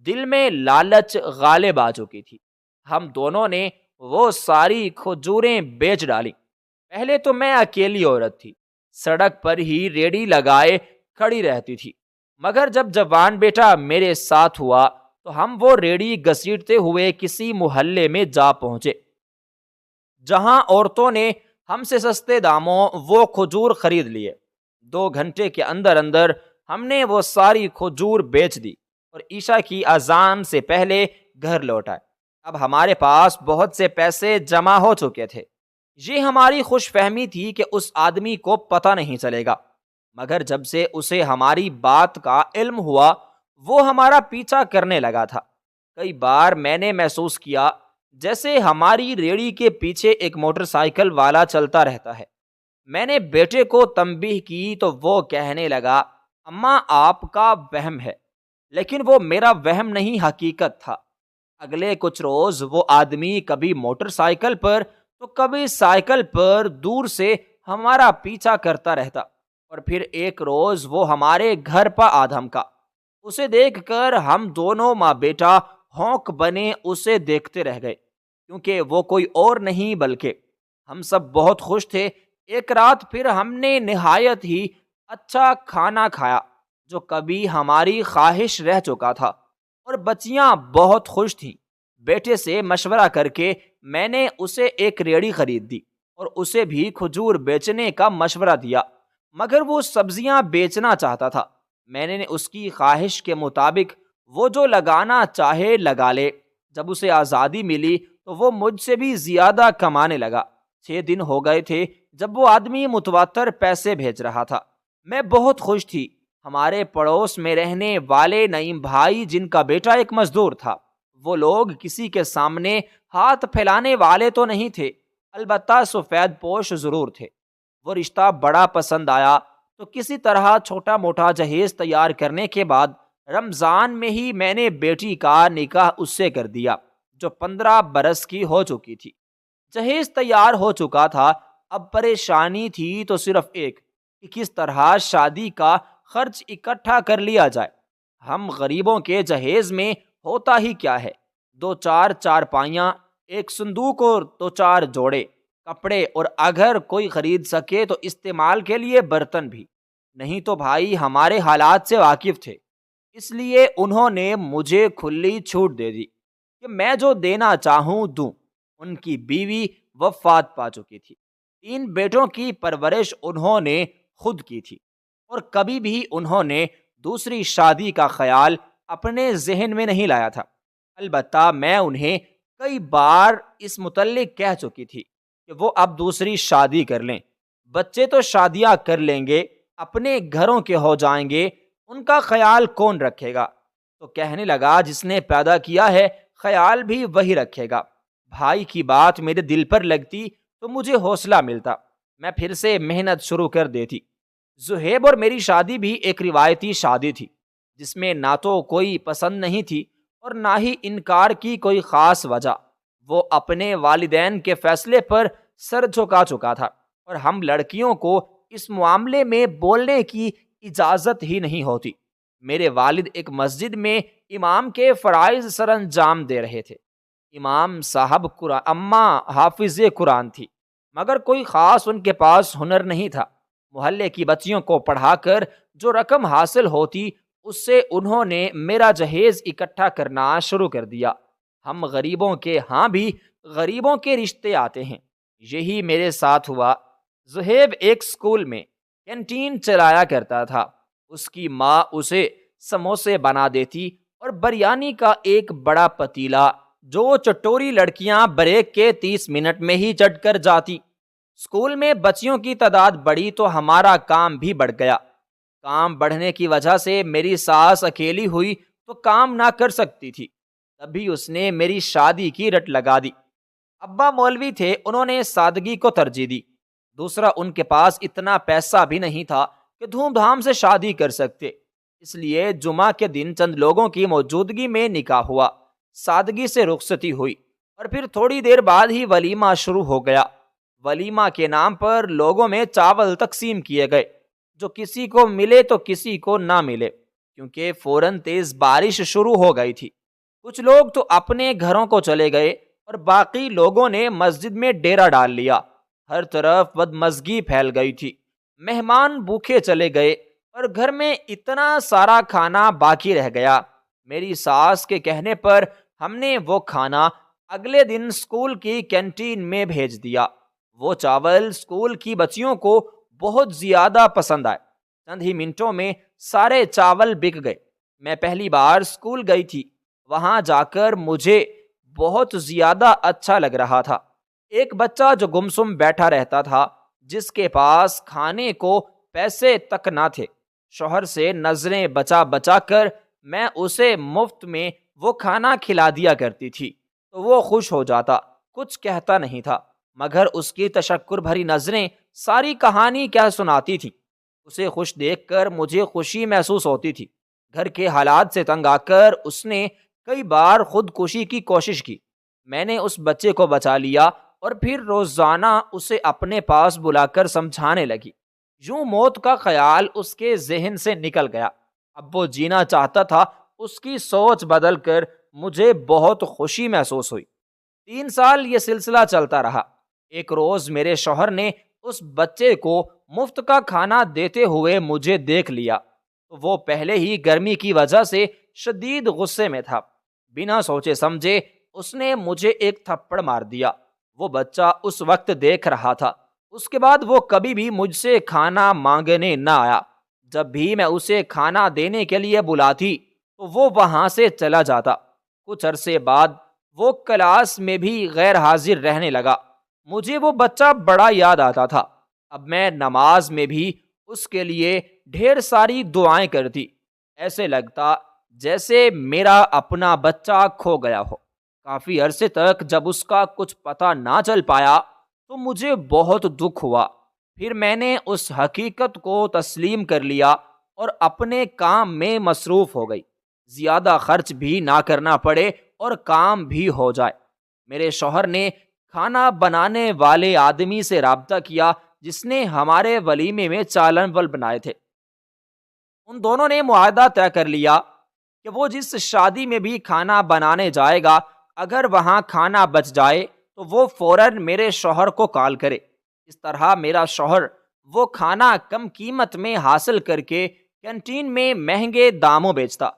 دل میں لالچ غالب آ چکی تھی۔ ہم دونوں نے وہ ساری کھجوریں بیچ ڈالی۔ پہلے تو میں اکیلی عورت تھی، سڑک پر ہی ریڑھی لگائے کھڑی رہتی تھی، مگر جب جوان بیٹا میرے ساتھ ہوا تو ہم وہ ریڑھی گھسیٹتے ہوئے کسی محلے میں جا پہنچے، جہاں عورتوں نے ہم سے سستے داموں وہ کھجور خرید لیے۔ 2 گھنٹے کے اندر اندر ہم نے وہ ساری کھجور بیچ دی اور عشاء کی اذان سے پہلے گھر لوٹ آئے۔ اب ہمارے پاس بہت سے پیسے جمع ہو چکے تھے۔ یہ ہماری خوش فہمی تھی کہ اس آدمی کو پتہ نہیں چلے گا، مگر جب سے اسے ہماری بات کا علم ہوا وہ ہمارا پیچھا کرنے لگا تھا۔ کئی بار میں نے محسوس کیا جیسے ہماری ریڑھی کے پیچھے ایک موٹر سائیکل والا چلتا رہتا ہے۔ میں نے بیٹے کو تنبیہ کی تو وہ کہنے لگا، اماں آپ کا وہم ہے، لیکن وہ میرا وہم نہیں، حقیقت تھا۔ اگلے کچھ روز وہ آدمی کبھی موٹر سائیکل پر تو کبھی سائیکل پر دور سے ہمارا پیچھا کرتا رہتا، اور پھر ایک روز وہ ہمارے گھر پر آ دھمکا۔ اسے دیکھ کر ہم دونوں ماں بیٹا ہونک بنے اسے دیکھتے رہ گئے، کیونکہ وہ کوئی اور نہیں بلکہ ہم سب بہت خوش تھے۔ ایک رات پھر ہم نے نہایت ہی اچھا کھانا کھایا جو کبھی ہماری خواہش رہ چکا تھا، اور بچیاں بہت خوش تھیں۔ بیٹے سے مشورہ کر کے میں نے اسے ایک ریڑھی خرید دی اور اسے بھی کھجور بیچنے کا مشورہ دیا، مگر وہ سبزیاں بیچنا چاہتا تھا۔ میں نے اس کی خواہش کے مطابق وہ جو لگانا چاہے لگا لے۔ جب اسے آزادی ملی تو وہ مجھ سے بھی زیادہ کمانے لگا۔ 6 دن ہو گئے تھے جب وہ آدمی متواتر پیسے بھیج رہا تھا۔ میں بہت خوش تھی۔ ہمارے پڑوس میں رہنے والے نعیم بھائی، جن کا بیٹا ایک مزدور تھا، وہ لوگ کسی کے سامنے ہاتھ پھیلانے والے تو نہیں تھے، البتہ سفید پوش ضرور تھے۔ وہ رشتہ بڑا پسند آیا تو کسی طرح چھوٹا موٹا جہیز تیار کرنے کے بعد رمضان میں ہی میں نے بیٹی کا نکاح اس سے کر دیا، جو 15 برس کی ہو چکی تھی۔ جہیز تیار ہو چکا تھا، اب پریشانی تھی تو صرف ایک کہ کس طرح شادی کا خرچ اکٹھا کر لیا جائے۔ ہم غریبوں کے جہیز میں ہوتا ہی کیا ہے، 2-4 چارپائیاں، ایک صندوق اور 2-4 جوڑے کپڑے، اور اگر کوئی خرید سکے تو استعمال کے لیے برتن بھی۔ نہیں تو بھائی ہمارے حالات سے واقف تھے، اس لیے انہوں نے مجھے کھلی چھوٹ دے دی کہ میں جو دینا چاہوں دوں۔ ان کی بیوی وفات پا چکی تھی۔ 3 بیٹوں کی پرورش انہوں نے خود کی تھی، اور کبھی بھی انہوں نے دوسری شادی کا خیال اپنے ذہن میں نہیں لایا تھا۔ البتہ میں انہیں کئی بار اس متعلق کہہ چکی تھی کہ وہ اب دوسری شادی کر لیں، بچے تو شادیاں کر لیں گے، اپنے گھروں کے ہو جائیں گے، ان کا خیال کون رکھے گا؟ تو کہنے لگا، جس نے پیدا کیا ہے خیال بھی وہی رکھے گا۔ بھائی کی بات میرے دل پر لگتی تو مجھے حوصلہ ملتا، میں پھر سے محنت شروع کر دیتی۔ زہیب اور میری شادی بھی ایک روایتی شادی تھی، جس میں نہ تو کوئی پسند نہیں تھی اور نہ ہی انکار کی کوئی خاص وجہ۔ وہ اپنے والدین کے فیصلے پر سر جھکا چکا تھا، اور ہم لڑکیوں کو اس معاملے میں بولنے کی اجازت ہی نہیں ہوتی۔ میرے والد ایک مسجد میں امام کے فرائض سر انجام دے رہے تھے۔ امام صاحب اماں حافظ قرآن تھی، مگر کوئی خاص ان کے پاس ہنر نہیں تھا۔ محلے کی بچیوں کو پڑھا کر جو رقم حاصل ہوتی، اس سے انہوں نے میرا جہیز اکٹھا کرنا شروع کر دیا۔ ہم غریبوں کے ہاں بھی غریبوں کے رشتے آتے ہیں، یہی میرے ساتھ ہوا۔ زہیب ایک سکول میں کینٹین چلایا کرتا تھا۔ اس کی ماں اسے سموسے بنا دیتی اور بریانی کا ایک بڑا پتیلا، جو چٹوری لڑکیاں بریک کے 30 منٹ میں ہی چٹ کر جاتی۔ اسکول میں بچیوں کی تعداد بڑھی تو ہمارا کام بھی بڑھ گیا۔ کام بڑھنے کی وجہ سے میری ساس اکیلی ہوئی تو کام نہ کر سکتی تھی، تبھی اس نے میری شادی کی رٹ لگا دی۔ ابا مولوی تھے، انہوں نے سادگی کو ترجیح دی۔ دوسرا، ان کے پاس اتنا پیسہ بھی نہیں تھا کہ دھوم دھام سے شادی کر سکتے، اس لیے جمعہ کے دن چند لوگوں کی موجودگی میں نکاح ہوا، سادگی سے رخصتی ہوئی، اور پھر تھوڑی دیر بعد ہی ولیمہ شروع ہو گیا۔ ولیمہ کے نام پر لوگوں میں چاول تقسیم کیے گئے، جو کسی کو ملے تو کسی کو نہ ملے، کیونکہ فوراً تیز بارش شروع ہو گئی تھی۔ کچھ لوگ تو اپنے گھروں کو چلے گئے اور باقی لوگوں نے مسجد میں ڈیرا ڈال لیا۔ ہر طرف بدمزگی پھیل گئی تھی، مہمان بھوکے چلے گئے اور گھر میں اتنا سارا کھانا باقی رہ گیا۔ میری ساس کے کہنے پر ہم نے وہ کھانا اگلے دن اسکول کی کینٹین میں بھیج دیا۔ وہ چاول اسکول کی بچیوں کو بہت زیادہ پسند آئے۔ چند ہی منٹوں میں سارے چاول بک گئے۔ میں پہلی بار اسکول گئی تھی، وہاں جا کر مجھے بہت زیادہ اچھا لگ رہا تھا۔ ایک بچہ جو گمسم بیٹھا رہتا تھا، جس کے پاس کھانے کو پیسے تک نہ تھے، شوہر سے نظریں بچا بچا کر میں اسے مفت میں وہ کھانا کھلا دیا کرتی تھی، تو وہ خوش ہو جاتا، کچھ کہتا نہیں تھا۔ مگر اس کی تشکر بھری نظریں ساری کہانی کیا سناتی تھیں۔ اسے خوش دیکھ کر مجھے خوشی محسوس ہوتی تھی۔ گھر کے حالات سے تنگ آ کر اس نے کئی بار خودکشی کی کوشش کی۔ میں نے اس بچے کو بچا لیا اور پھر روزانہ اسے اپنے پاس بلا کر سمجھانے لگی۔ یوں موت کا خیال اس کے ذہن سے نکل گیا۔ اب وہ جینا چاہتا تھا۔ اس کی سوچ بدل کر مجھے بہت خوشی محسوس ہوئی۔ 3 سال یہ سلسلہ چلتا رہا۔ ایک روز میرے شوہر نے اس بچے کو مفت کا کھانا دیتے ہوئے مجھے دیکھ لیا تو وہ پہلے ہی گرمی کی وجہ سے شدید غصے میں تھا۔ بنا سوچے سمجھے اس نے مجھے ایک تھپڑ مار دیا۔ وہ بچہ اس وقت دیکھ رہا تھا۔ اس کے بعد وہ کبھی بھی مجھ سے کھانا مانگنے نہ آیا۔ جب بھی میں اسے کھانا دینے کے لیے بلاتی تو وہ وہاں سے چلا جاتا۔ کچھ عرصے بعد وہ کلاس میں بھی غیر حاضر رہنے لگا۔ مجھے وہ بچہ بڑا یاد آتا تھا۔ اب میں نماز میں بھی اس کے لیے ڈھیر ساری دعائیں کرتی۔ ایسے لگتا جیسے میرا اپنا بچہ کھو گیا ہو۔ کافی عرصے تک جب اس کا کچھ پتہ نہ چل پایا تو مجھے بہت دکھ ہوا۔ پھر میں نے اس حقیقت کو تسلیم کر لیا اور اپنے کام میں مصروف ہو گئی۔ زیادہ خرچ بھی نہ کرنا پڑے اور کام بھی ہو جائے۔ میرے شوہر نے کھانا بنانے والے آدمی سے رابطہ کیا جس نے ہمارے ولیمے میں چاول بنائے تھے۔ ان دونوں نے معاہدہ طے کر لیا کہ وہ جس شادی میں بھی کھانا بنانے جائے گا، اگر وہاں کھانا بچ جائے تو وہ فوراً میرے شوہر کو کال کرے۔ اس طرح میرا شوہر وہ کھانا کم قیمت میں حاصل کر کے کینٹین میں مہنگے داموں بیچتا۔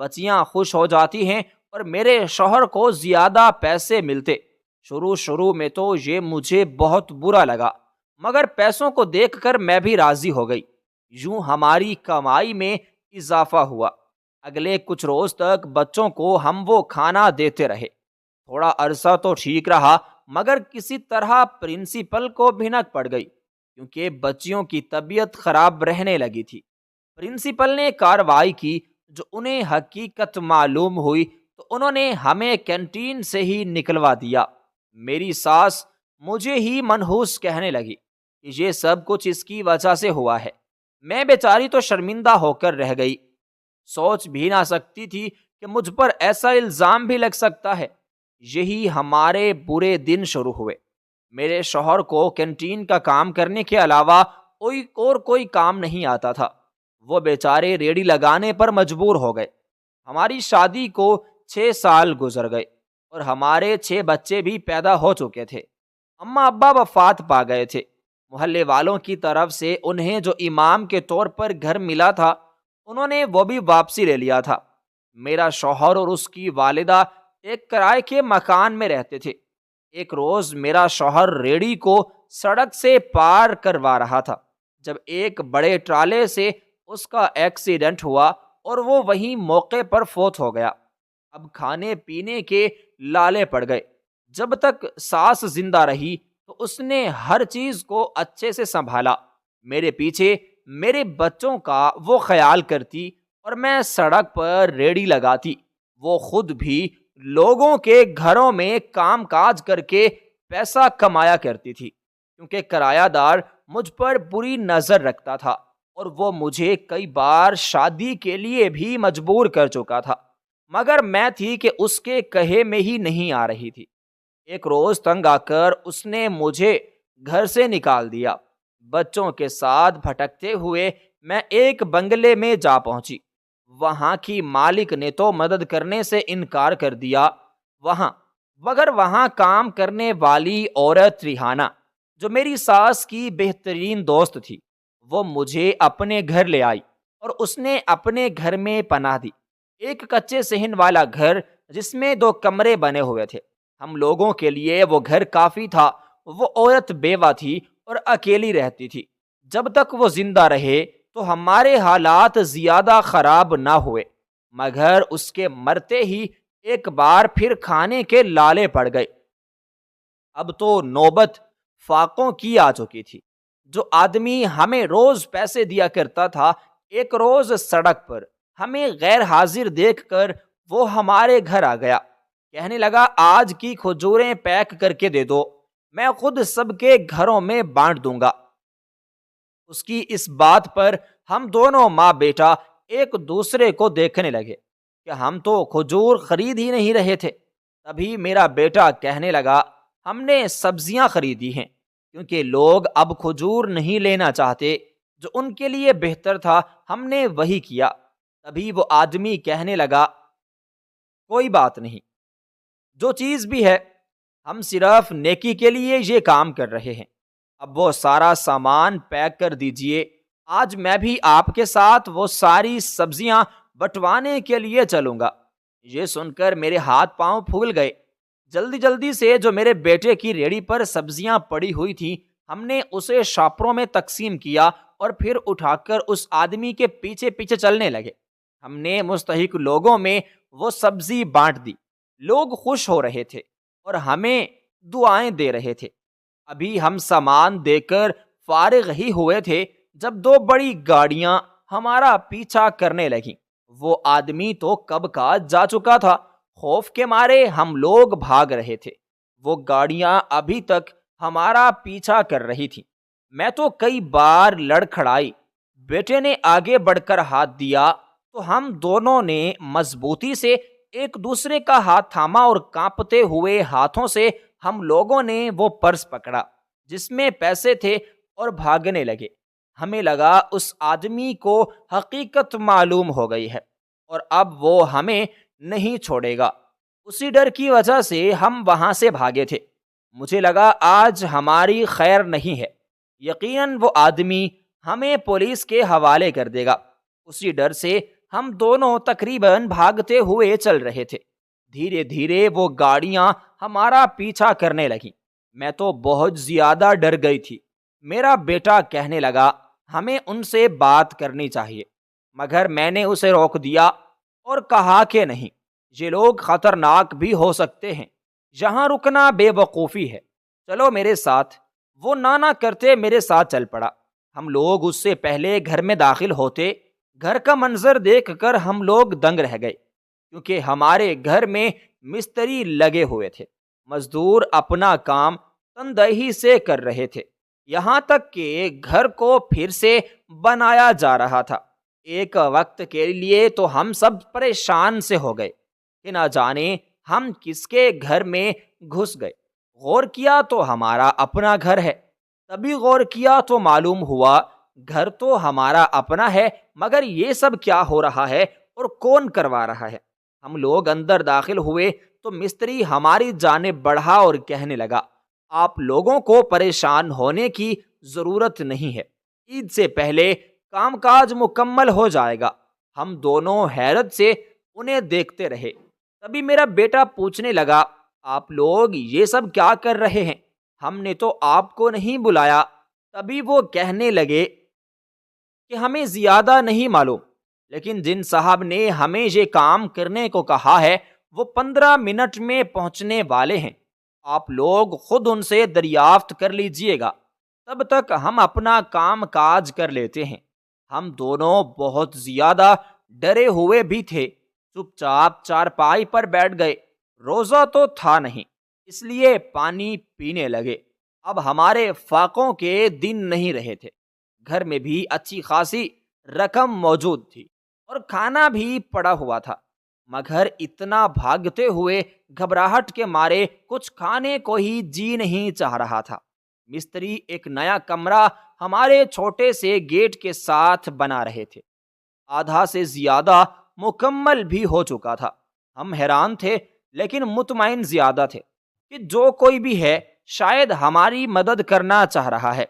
بچیاں خوش ہو جاتی ہیں اور میرے شوہر کو زیادہ پیسے ملتے۔ شروع میں تو یہ مجھے بہت برا لگا، مگر پیسوں کو دیکھ کر میں بھی راضی ہو گئی۔ یوں ہماری کمائی میں اضافہ ہوا۔ اگلے کچھ روز تک بچوں کو ہم وہ کھانا دیتے رہے۔ تھوڑا عرصہ تو ٹھیک رہا، مگر کسی طرح پرنسپل کو بھنک پڑ گئی کیونکہ بچیوں کی طبیعت خراب رہنے لگی تھی۔ پرنسپل نے کارروائی کی۔ جو انہیں حقیقت معلوم ہوئی تو انہوں نے ہمیں کینٹین سے ہی نکلوا دیا۔ میری ساس مجھے ہی منحوس کہنے لگی کہ یہ سب کچھ اس کی وجہ سے ہوا ہے۔ میں بیچاری تو شرمندہ ہو کر رہ گئی۔ سوچ بھی نہ سکتی تھی کہ مجھ پر ایسا الزام بھی لگ سکتا ہے۔ یہی ہمارے برے دن شروع ہوئے۔ میرے شوہر کو کینٹین کا کام کرنے کے علاوہ کوئی کام نہیں آتا تھا۔ وہ بیچارے ریڑھی لگانے پر مجبور ہو گئے۔ ہماری شادی کو 6 سال گزر گئے اور ہمارے 6 بچے بھی پیدا ہو چکے تھے۔ اماں ابا وفات پا گئے تھے۔ محلے والوں کی طرف سے انہیں جو امام کے طور پر گھر ملا تھا انہوں نے وہ بھی واپسی لے لیا تھا۔ میرا شوہر اور اس کی والدہ ایک کرائے کے مکان میں رہتے تھے۔ ایک روز میرا شوہر ریڑھی کو سڑک سے پار کروا رہا تھا جب ایک بڑے ٹرالے سے اس کا ایکسیڈنٹ ہوا اور وہ وہیں موقع پر فوت ہو گیا۔ اب کھانے پینے کے لالے پڑ گئے۔ جب تک ساس زندہ رہی تو اس نے ہر چیز کو اچھے سے سنبھالا۔ میرے پیچھے میرے بچوں کا وہ خیال کرتی اور میں سڑک پر ریڑھی لگاتی۔ وہ خود بھی لوگوں کے گھروں میں کام کاج کر کے پیسہ کمایا کرتی تھی کیونکہ کرایہ دار مجھ پر بری نظر رکھتا تھا اور وہ مجھے کئی بار شادی کے لیے بھی مجبور کر چکا تھا، مگر میں تھی کہ اس کے کہے میں ہی نہیں آ رہی تھی۔ ایک روز تنگ آ کر اس نے مجھے گھر سے نکال دیا۔ بچوں کے ساتھ بھٹکتے ہوئے میں ایک بنگلے میں جا پہنچی۔ وہاں کی مالک نے تو مدد کرنے سے انکار کر دیا، مگر وہاں کام کرنے والی عورت ریحانہ جو میری ساس کی بہترین دوست تھی، وہ مجھے اپنے گھر لے آئی اور اس نے اپنے گھر میں پناہ دی۔ ایک کچے صحن والا گھر جس میں 2 کمرے بنے ہوئے تھے۔ ہم لوگوں کے لیے وہ گھر کافی تھا۔ وہ عورت بیوہ تھی اور اکیلی رہتی تھی۔ جب تک وہ زندہ رہے تو ہمارے حالات زیادہ خراب نہ ہوئے، مگر اس کے مرتے ہی ایک بار پھر کھانے کے لالے پڑ گئے۔ اب تو نوبت فاقوں کی آ چکی تھی۔ جو آدمی ہمیں روز پیسے دیا کرتا تھا، ایک روز سڑک پر ہمیں غیر حاضر دیکھ کر وہ ہمارے گھر آ گیا۔ کہنے لگا آج کی کھجوریں پیک کر کے دے دو۔ میں خود سب کے گھروں میں بانٹ دوں گا۔ اس کی اس بات پر ہم دونوں ماں بیٹا ایک دوسرے کو دیکھنے لگے کہ ہم تو کھجور خرید ہی نہیں رہے تھے۔ تبھی میرا بیٹا کہنے لگا، ہم نے سبزیاں خریدی ہیں، کیونکہ لوگ اب کھجور نہیں لینا چاہتے۔ جو ان کے لیے بہتر تھا ہم نے وہی کیا۔ تبھی وہ آدمی کہنے لگا، کوئی بات نہیں، جو چیز بھی ہے، ہم صرف نیکی کے لیے یہ کام کر رہے ہیں۔ اب وہ سارا سامان پیک کر دیجئے، آج میں بھی آپ کے ساتھ وہ ساری سبزیاں بٹوانے کے لیے چلوں گا۔ یہ سن کر میرے ہاتھ پاؤں پھول گئے۔ جلدی جلدی سے جو میرے بیٹے کی ریڑھی پر سبزیاں پڑی ہوئی تھیں، ہم نے اسے شاپروں میں تقسیم کیا اور پھر اٹھا کر اس آدمی کے پیچھے پیچھے چلنے لگے۔ ہم نے مستحق لوگوں میں وہ سبزی بانٹ دی۔ لوگ خوش ہو رہے تھے اور ہمیں دعائیں دے رہے تھے۔ ابھی ہم سامان دے کر فارغ ہی ہوئے تھے جب دو بڑی گاڑیاں ہمارا پیچھا کرنے لگیں۔ وہ آدمی تو کب کا جا چکا تھا۔ خوف کے مارے ہم لوگ بھاگ رہے تھے۔ وہ گاڑیاں ابھی تک ہمارا پیچھا کر رہی تھیں۔ میں تو کئی بار لڑکھڑائی۔ بیٹے نے آگے بڑھ کر ہاتھ دیا تو ہم دونوں نے مضبوطی سے ایک دوسرے کا ہاتھ تھاما اور کانپتے ہوئے ہاتھوں سے ہم لوگوں نے وہ پرس پکڑا جس میں پیسے تھے اور بھاگنے لگے۔ ہمیں لگا اس آدمی کو حقیقت معلوم ہو گئی ہے اور اب وہ ہمیں نہیں چھوڑے گا۔ اسی ڈر کی وجہ سے ہم وہاں سے بھاگے تھے۔ مجھے لگا آج ہماری خیر نہیں ہے، یقیناً وہ آدمی ہمیں پولیس کے حوالے کر دے گا۔ اسی ڈر سے ہم دونوں تقریباً بھاگتے ہوئے چل رہے تھے۔ دھیرے دھیرے وہ گاڑیاں ہمارا پیچھا کرنے لگیں۔ میں تو بہت زیادہ ڈر گئی تھی۔ میرا بیٹا کہنے لگا، ہمیں ان سے بات کرنی چاہیے، مگر میں نے اسے روک دیا اور کہا کہ نہیں، یہ لوگ خطرناک بھی ہو سکتے ہیں، یہاں رکنا بے وقوفی ہے، چلو میرے ساتھ۔ وہ نہ کرتے میرے ساتھ چل پڑا۔ ہم لوگ اس سے پہلے گھر میں داخل ہوتے، گھر کا منظر دیکھ کر ہم لوگ دنگ رہ گئے، کیونکہ ہمارے گھر میں مستری لگے ہوئے تھے۔ مزدور اپنا کام تندہی سے کر رہے تھے، یہاں تک کہ گھر کو پھر سے بنایا جا رہا تھا۔ ایک وقت کے لیے تو ہم سب پریشان سے ہو گئے کہ نہ جانے ہم کس کے گھر میں گھس گئے۔ غور کیا تو ہمارا اپنا گھر ہے۔ تبھی غور کیا تو معلوم ہوا گھر تو ہمارا اپنا ہے، مگر یہ سب کیا ہو رہا ہے اور کون کروا رہا ہے؟ ہم لوگ اندر داخل ہوئے تو مستری ہماری جانب بڑھا اور کہنے لگا، آپ لوگوں کو پریشان ہونے کی ضرورت نہیں ہے، عید سے پہلے کام کاج مکمل ہو جائے گا۔ ہم دونوں حیرت سے انہیں دیکھتے رہے۔ تبھی میرا بیٹا پوچھنے لگا، آپ لوگ یہ سب کیا کر رہے ہیں؟ ہم نے تو آپ کو نہیں بلایا۔ تبھی وہ کہنے لگے کہ ہمیں زیادہ نہیں معلوم، لیکن جن صاحب نے ہمیں یہ کام کرنے کو کہا ہے وہ 15 منٹ میں پہنچنے والے ہیں۔ آپ لوگ خود ان سے دریافت کر لیجئے گا، تب تک ہم اپنا کام کاج کر لیتے ہیں۔ ہم دونوں بہت زیادہ ڈرے ہوئے بھی تھے، چپ چاپ چارپائی پر بیٹھ گئے۔ روزہ تو تھا نہیں، اس لیے پانی پینے لگے۔ اب ہمارے فاقوں کے دن نہیں رہے تھے۔ گھر میں بھی اچھی خاصی رقم موجود تھی اور کھانا بھی پڑا ہوا تھا، مگر اتنا بھاگتے ہوئے گھبراہٹ کے مارے کچھ کھانے کو ہی جی نہیں چاہ رہا تھا۔ مستری ایک نیا کمرہ ہمارے چھوٹے سے گیٹ کے ساتھ بنا رہے تھے، آدھا سے زیادہ مکمل بھی ہو چکا تھا۔ ہم حیران تھے لیکن مطمئن زیادہ تھے کہ جو کوئی بھی ہے شاید ہماری مدد کرنا چاہ رہا ہے۔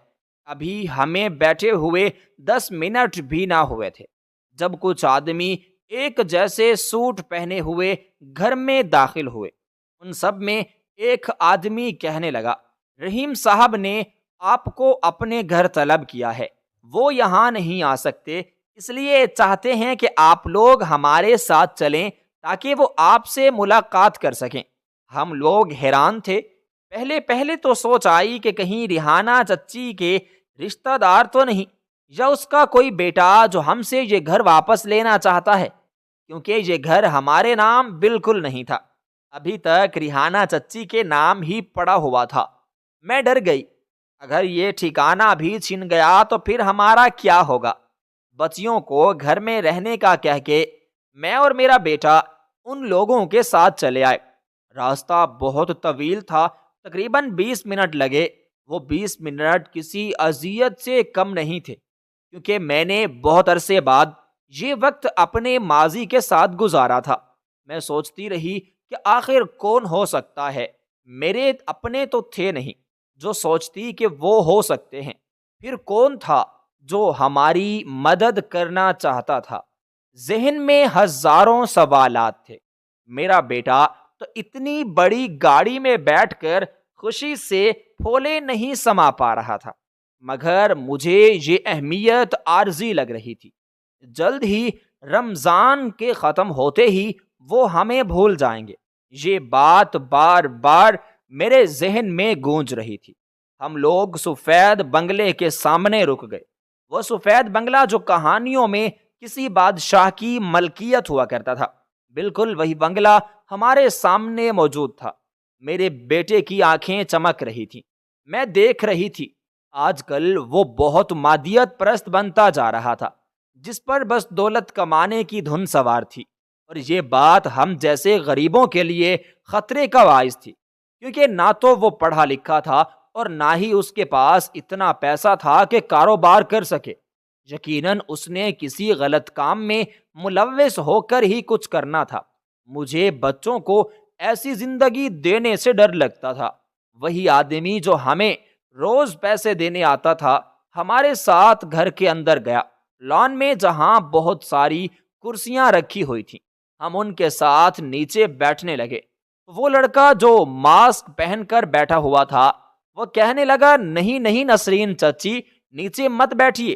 ابھی ہمیں بیٹھے ہوئے 10 منٹ بھی نہ ہوئے تھے جب کچھ آدمی ایک جیسے سوٹ پہنے ہوئے گھر میں داخل ہوئے۔ ان سب میں ایک آدمی کہنے لگا، رحیم صاحب نے آپ کو اپنے گھر طلب کیا ہے، وہ یہاں نہیں آ سکتے، اس لیے چاہتے ہیں کہ آپ لوگ ہمارے ساتھ چلیں تاکہ وہ آپ سے ملاقات کر سکیں۔ ہم لوگ حیران تھے۔ پہلے تو سوچ آئی کہ کہیں ریحانہ چچی کے رشتہ دار تو نہیں، یا اس کا کوئی بیٹا جو ہم سے یہ گھر واپس لینا چاہتا ہے، کیونکہ یہ گھر ہمارے نام بالکل نہیں تھا، ابھی تک ریحانہ چچی کے نام ہی پڑا ہوا تھا۔ میں ڈر گئی، اگر یہ ٹھکانہ بھی چھن گیا تو پھر ہمارا کیا ہوگا؟ بچیوں کو گھر میں رہنے کا کہہ کے میں اور میرا بیٹا ان لوگوں کے ساتھ چلے آئے۔ راستہ بہت طویل تھا، تقریباً 20 منٹ لگے۔ وہ 20 منٹ کسی اذیت سے کم نہیں تھے، کیونکہ میں نے بہت عرصے بعد یہ وقت اپنے ماضی کے ساتھ گزارا تھا۔ میں سوچتی رہی کہ آخر کون ہو سکتا ہے، میرے اپنے تو تھے نہیں جو سوچتی کہ وہ ہو سکتے ہیں، پھر کون تھا جو ہماری مدد کرنا چاہتا تھا؟ ذہن میں ہزاروں سوالات تھے۔ میرا بیٹا تو اتنی بڑی گاڑی میں بیٹھ کر خوشی سے پھولے نہیں سما پا رہا تھا، مگر مجھے یہ اہمیت عارضی لگ رہی تھی۔ جلد ہی رمضان کے ختم ہوتے ہی وہ ہمیں بھول جائیں گے، یہ بات بار بار میرے ذہن میں گونج رہی تھی۔ ہم لوگ سفید بنگلے کے سامنے رک گئے، وہ سفید بنگلہ جو کہانیوں میں کسی بادشاہ کی ملکیت ہوا کرتا تھا، بالکل وہی بنگلہ ہمارے سامنے موجود تھا۔ میرے بیٹے کی آنکھیں چمک رہی تھیں، میں دیکھ رہی تھی آج کل وہ بہت مادیت پرست بنتا جا رہا تھا، جس پر بس دولت کمانے کی دھن سوار تھی، اور یہ بات ہم جیسے غریبوں کے لیے خطرے کا باعث تھی، کیونکہ نہ تو وہ پڑھا لکھا تھا اور نہ ہی اس کے پاس اتنا پیسہ تھا کہ کاروبار کر سکے۔ یقیناً اس نے کسی غلط کام میں ملوث ہو کر ہی کچھ کرنا تھا۔ مجھے بچوں کو ایسی زندگی دینے سے ڈر لگتا تھا۔ وہی آدمی جو ہمیں روز پیسے دینے آتا تھا ہمارے ساتھ گھر کے اندر گیا۔ لان میں جہاں بہت ساری کرسیاں رکھی ہوئی تھیں، ہم ان کے ساتھ نیچے بیٹھنے لگے۔ وہ لڑکا جو ماسک پہن کر بیٹھا ہوا تھا وہ کہنے لگا، نہیں نہیں نسرین چچی، نیچے مت بیٹھیے،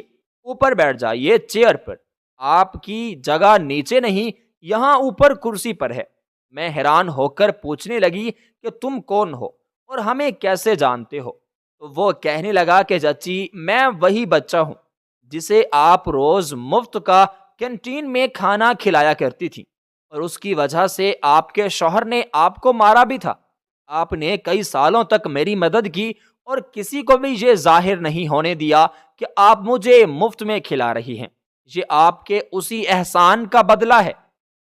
اوپر بیٹھ جائیے چیئر پر، آپ کی جگہ نیچے نہیں یہاں اوپر کرسی پر ہے۔ میں حیران ہو کر پوچھنے لگی کہ تم کون ہو اور ہمیں کیسے جانتے ہو؟ تو وہ کہنے لگا کہ چچی، میں وہی بچہ ہوں جسے آپ روز مفت کا کینٹین میں کھانا کھلایا کرتی تھی، اور اس کی وجہ سے آپ کے شوہر نے آپ کو مارا بھی تھا۔ آپ نے کئی سالوں تک میری مدد کی اور کسی کو بھی یہ ظاہر نہیں ہونے دیا کہ آپ مجھے مفت میں کھلا رہی ہیں۔ یہ آپ کے اسی احسان کا بدلہ ہے۔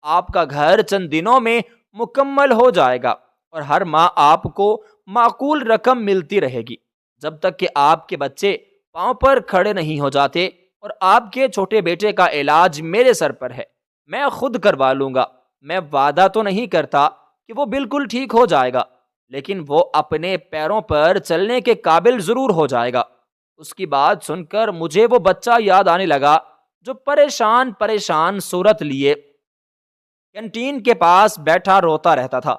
آپ کا گھر چند دنوں میں مکمل ہو جائے گا اور ہر ماہ آپ کو معقول رقم ملتی رہے گی، جب تک کہ آپ کے بچے پاؤں پر کھڑے نہیں ہو جاتے، اور آپ کے چھوٹے بیٹے کا علاج میرے سر پر ہے، میں خود کروا لوں گا۔ میں وعدہ تو نہیں کرتا کہ وہ بالکل ٹھیک ہو جائے گا، لیکن وہ اپنے پیروں پر چلنے کے قابل ضرور ہو جائے گا۔ اس کی بات سن کر مجھے وہ بچہ یاد آنے لگا جو پریشان پریشان صورت لیے کینٹین کے پاس بیٹھا روتا رہتا تھا۔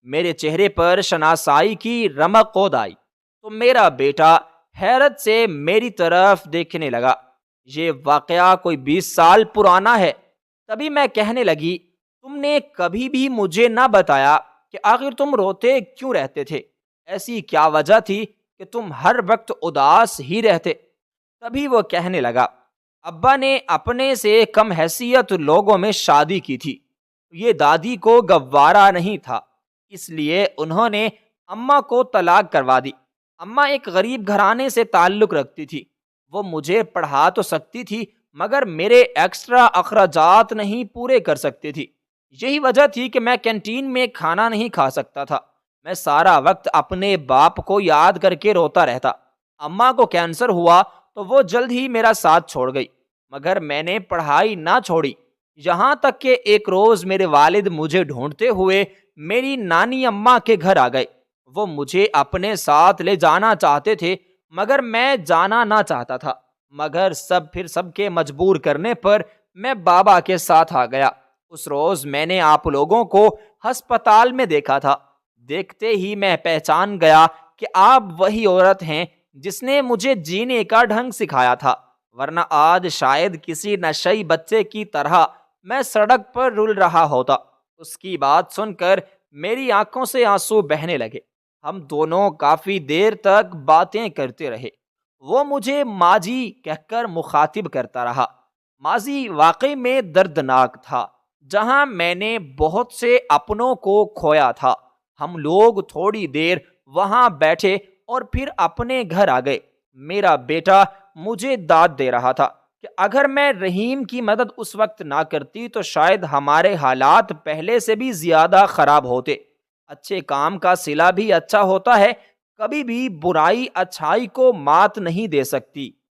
میرے چہرے پر شناسائی کی رمق قود آئی تو میرا بیٹا حیرت سے میری طرف دیکھنے لگا۔ یہ واقعہ کوئی 20 سال پرانا ہے۔ تبھی میں کہنے لگی، تم نے کبھی بھی مجھے نہ بتایا کہ آخر تم روتے کیوں رہتے تھے؟ ایسی کیا وجہ تھی کہ تم ہر وقت اداس ہی رہتے؟ تبھی وہ کہنے لگا، ابا نے اپنے سے کم حیثیت لوگوں میں شادی کی تھی، یہ دادی کو گوارا نہیں تھا، اس لیے انہوں نے اماں کو طلاق کروا دی۔ اماں ایک غریب گھرانے سے تعلق رکھتی تھی، وہ مجھے پڑھا تو سکتی تھی مگر میرے ایکسٹرا اخراجات نہیں پورے کر سکتی تھی۔ یہی وجہ تھی کہ میں کینٹین میں کھانا نہیں کھا سکتا تھا۔ میں سارا وقت اپنے باپ کو یاد کر کے روتا رہتا۔ اماں کو کینسر ہوا تو وہ جلد ہی میرا ساتھ چھوڑ گئی، مگر میں نے پڑھائی نہ چھوڑی، یہاں تک کہ ایک روز میرے والد مجھے ڈھونڈتے ہوئے میری نانی اماں کے گھر آ گئے۔ وہ مجھے اپنے ساتھ لے جانا چاہتے تھے مگر میں جانا نہ چاہتا تھا، مگر سب کے مجبور کرنے پر میں بابا کے ساتھ آ گیا۔ اس روز میں نے آپ لوگوں کو ہسپتال میں دیکھا تھا۔ دیکھتے ہی میں پہچان گیا کہ آپ وہی عورت ہیں جس نے مجھے جینے کا ڈھنگ سکھایا تھا، ورنہ آج شاید کسی نشئی بچے کی طرح میں سڑک پر رول رہا ہوتا۔ اس کی بات سن کر میری آنکھوں سے آنسو بہنے لگے۔ ہم دونوں کافی دیر تک باتیں کرتے رہے۔ وہ مجھے ماجی کہہ کر مخاطب کرتا رہا۔ ماضی واقعی میں دردناک تھا، جہاں میں نے بہت سے اپنوں کو کھویا تھا۔ ہم لوگ تھوڑی دیر وہاں بیٹھے اور پھر اپنے گھر آ گئے۔ میرا بیٹا مجھے داد دے رہا تھا کہ اگر میں رحیم کی مدد اس وقت نہ کرتی تو شاید ہمارے حالات پہلے سے بھی زیادہ خراب ہوتے۔ اچھے کام کا صلہ بھی اچھا ہوتا ہے، کبھی بھی برائی اچھائی کو مات نہیں دے سکتی۔